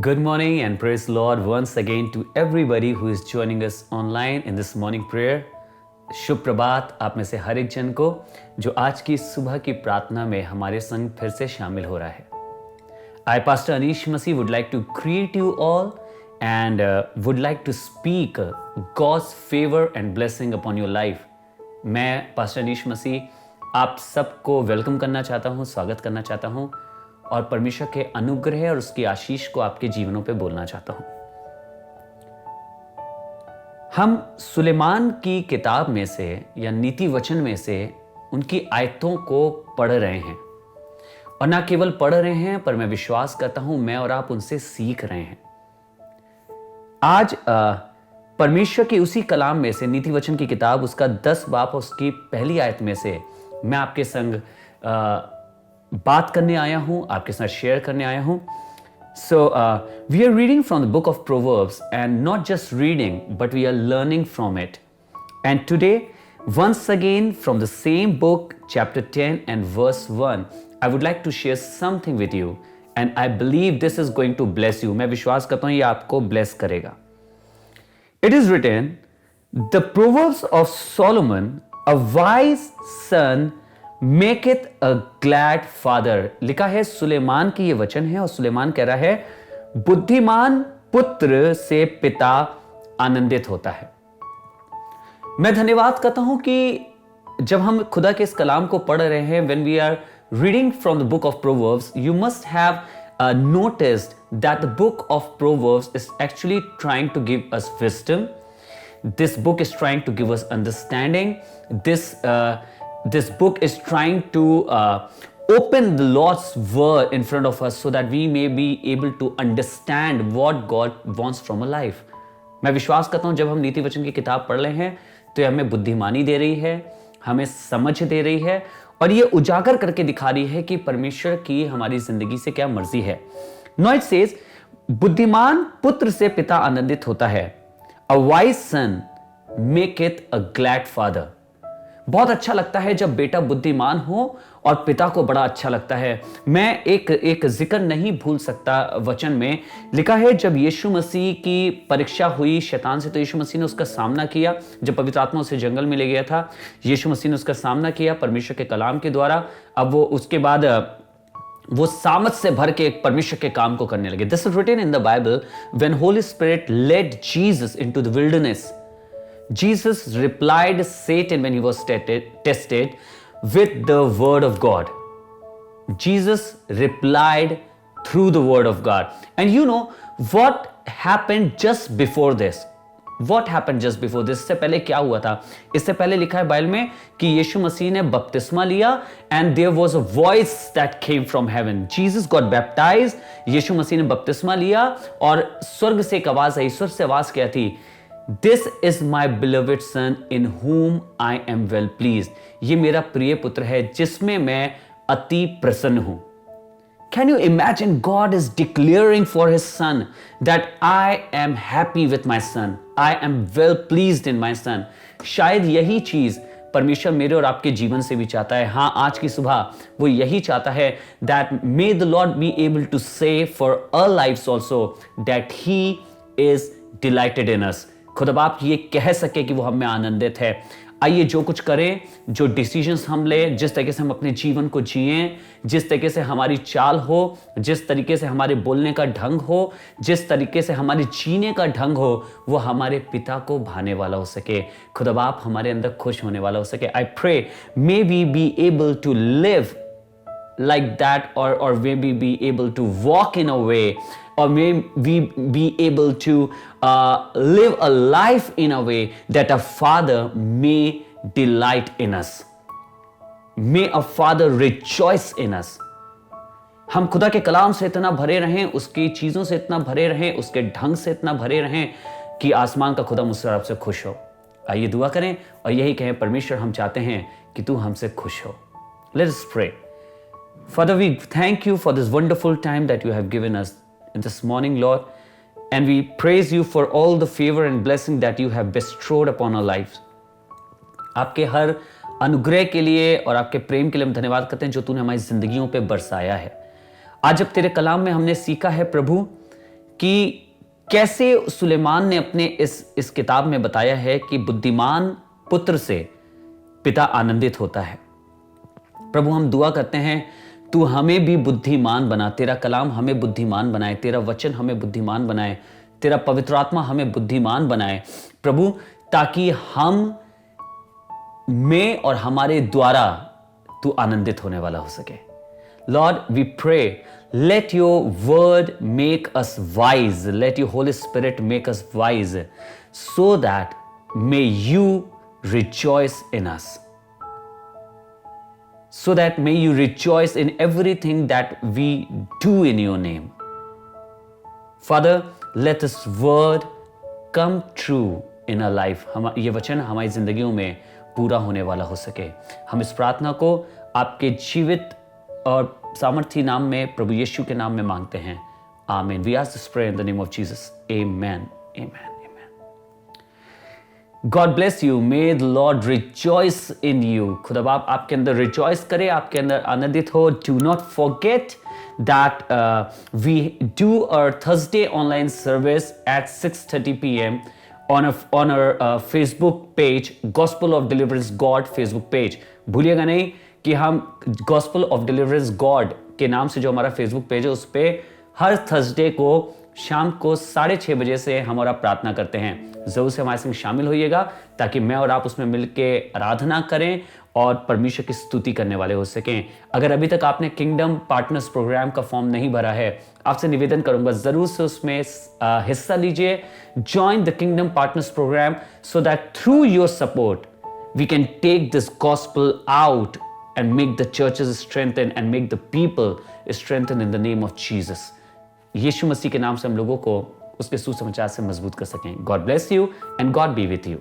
Good morning and praise the Lord once again to everybody who is joining us online in this morning prayer. शुभ प्रभात आप में से हर एक जन को जो आज की सुबह की प्रार्थना में हमारे संग फिर से शामिल हो रहा है. I, Pastor Anish Masih, would like to greet you all and would like to speak God's favor and blessing upon your life. मैं पास्टर अनीश मसीह आप सबको वेलकम करना चाहता हूँ, स्वागत करना चाहता हूँ और परमेश्वर के अनुग्रह और उसकी आशीष को आपके जीवनों पे बोलना चाहता हूँ. हम सुलेमान की किताब में से या नीति वचन में से उनकी आयतों को पढ़ रहे हैं और ना केवल पढ़ रहे हैं पर मैं विश्वास करता हूं मैं और आप उनसे सीख रहे हैं. आज परमेश्वर की उसी कलाम में से नीति वचन की किताब उसका 10 बाब उसकी पहली आयत में से मैं आपके संग बात करने आया हूं, आपके साथ शेयर करने आया हूं. So we are reading from the book of Proverbs and not just reading but we are learning from it. And today once again from the same book chapter 10 and verse 1 I would like to share something with you and I believe this is going to bless you. मैं विश्वास करता हूं ये आपको bless करेगा. It is written, the Proverbs of Solomon, a wise son maketh a glad father. लिखा है सुलेमान की ये वचन है और सुलेमान कह रहा है बुद्धिमान पुत्र से पिता आनंदित होता है. मैं धन्यवाद करता हूं कि जब हम खुदा के इस कलाम को पढ़ रहे हैं, when we are reading from the book of Proverbs, you must have noticed that the book of Proverbs is actually trying to give us wisdom. This book is trying to give us understanding. This book is trying to open the Lord's word in front of us so that we may be able to understand what God wants from our life. मैं विश्वास करता हूं जब हम नीति वचन की किताब पढ़ रहे हैं तो ये हमें बुद्धिमानी दे रही है, हमें समझ दे रही है और ये उजागर करके दिखा रही है कि परमेश्वर की हमारी जिंदगी से क्या मर्जी है. Now it says, बुद्धिमान पुत्र से पिता आनंदित होता है. A wise son maketh a glad father. बहुत अच्छा लगता है जब बेटा बुद्धिमान हो और पिता को बड़ा अच्छा लगता है. मैं एक जिक्र नहीं भूल सकता वचन में लिखा है जब यीशु मसीह की परीक्षा हुई शैतान से तो यीशु मसीह ने उसका सामना किया. जब पवित्र आत्मा उसे जंगल में ले गया था यीशु मसीह ने उसका सामना किया परमेश्वर के कलाम के द्वारा. अब वो उसके बाद वो सामर्थ से भर के एक परमेश्वर के काम को करने लगे. This is written in the Bible when Holy Spirit led Jesus into the wilderness. Jesus replied Satan when he was tested with the word of God. Jesus replied through the word of God. And you know what happened just before this? What happened just before this? इससे पहले क्या हुआ था? इससे पहले लिखा है Bible में कि यीशु मसीह ने बपतिस्मा लिया and there was a voice that came from heaven. Jesus got baptized. यीशु मसीह ने बपतिस्मा लिया और स्वर्ग से एक आवाज आई. स्वर्ग से आवाज क्या थी? This is my beloved son in whom I am well pleased. ये मेरा प्रिय पुत्र है जिसमें मैं अति प्रसन्न हूं. Can you imagine God is declaring for his son that I am happy with my son. I am well pleased in my son. शायद यही चीज परमेश्वर मेरे और आपके जीवन से भी चाहता है. हाँ, आज की सुबह वो यही चाहता है that may the Lord be able to say for our lives also that he is delighted in us. खुदा बाप ये कह सके कि वो हम में आनंदित है. आइए जो कुछ करें, जो डिसीजंस हम ले, जिस तरीके से हम अपने जीवन को जिएं, जिस तरीके से हमारी चाल हो, जिस तरीके से हमारे बोलने का ढंग हो, जिस तरीके से हमारे जीने का ढंग हो, वो हमारे पिता को भाने वाला हो सके. खुदा बाप हमारे अंदर खुश होने वाला हो सके. I pray may we be able to live like that or may we be able to walk in a way or may we be able to live a life in a way that a father may delight in us. May a father rejoice in us. हम खुदा के कलाम से इतना भरे रहें, उसकी चीजों से इतना भरे रहें, उसके ढंग से इतना भरे रहें कि आसमान का खुदा मुझसे आपसे खुश हो. आइए दुआ करें और यही कहें परमेश्वर हम चाहते हैं कि तू हमसे खुश हो. Let us pray. Father, we thank you for this wonderful time that you have given us in this morning, Lord. And we praise you for all the favor and blessing that you have bestowed upon our lives. आपके हर अनुग्रह के लिए और आपके प्रेम के लिए हम धन्यवाद करते हैं जो तूने हमारी जिंदगियों पे बरसाया है. आज जब तेरे कलाम में हमने सीखा है प्रभु कि कैसे सुलेमान ने अपने इस किताब में बताया है कि बुद्धिमान पुत्र से पिता आनंदित होता है। प्रभु, हम दुआ करते हैं तू हमें भी बुद्धिमान बना, तेरा कलाम हमें बुद्धिमान बनाए, तेरा वचन हमें बुद्धिमान बनाए, तेरा पवित्र आत्मा हमें बुद्धिमान बनाए प्रभु, ताकि हम में और हमारे द्वारा तू आनंदित होने वाला हो सके। Lord, we pray, let your word make us wise. Let your Holy Spirit make us wise so that may you rejoice in us. So that may you rejoice in everything that we do in your name. Father, let this word come true in our life. ये वचन हमारी जिंदगियों में पूरा होने वाला हो सके। हम इस प्रार्थना को आपके जीवित और सामर्थी नाम में, प्रभु यीशु के नाम में मांगते हैं। आमीन। We ask this prayer in the name of Jesus. Amen. Amen. Amen. God bless you. May the Lord rejoice in you. खुदा बाप आपके अंदर rejoice करे, आपके अंदर आनंदित हो। Do not forget that we do our Thursday online service at 6:30 p.m. on our Facebook page, Gospel of Deliverance God Facebook page. भूलिएगा नहीं कि हम गॉस्पल ऑफ डिलीवरेंस गॉड के नाम से जो हमारा फेसबुक पेज है उस पे हर थर्सडे को शाम को 6:30 बजे से हम और आप प्रार्थना करते हैं। जरूर से हमारे संग शामिल होइएगा ताकि मैं और आप उसमें मिलके आराधना करें और परमेश्वर की स्तुति करने वाले हो सकें। अगर अभी तक आपने किंगडम पार्टनर्स प्रोग्राम का फॉर्म नहीं भरा है, आपसे निवेदन करूंगा जरूर से उसमें हिस्सा लीजिए। Join the kingdom partners program so that through your support we can take this gospel out and make the churches strengthen and make the people strengthen in the name of Jesus. यीशु मसीह के नाम से हम लोगों को उसके सुसमाचार से मजबूत कर सकें। God bless you and God be with you.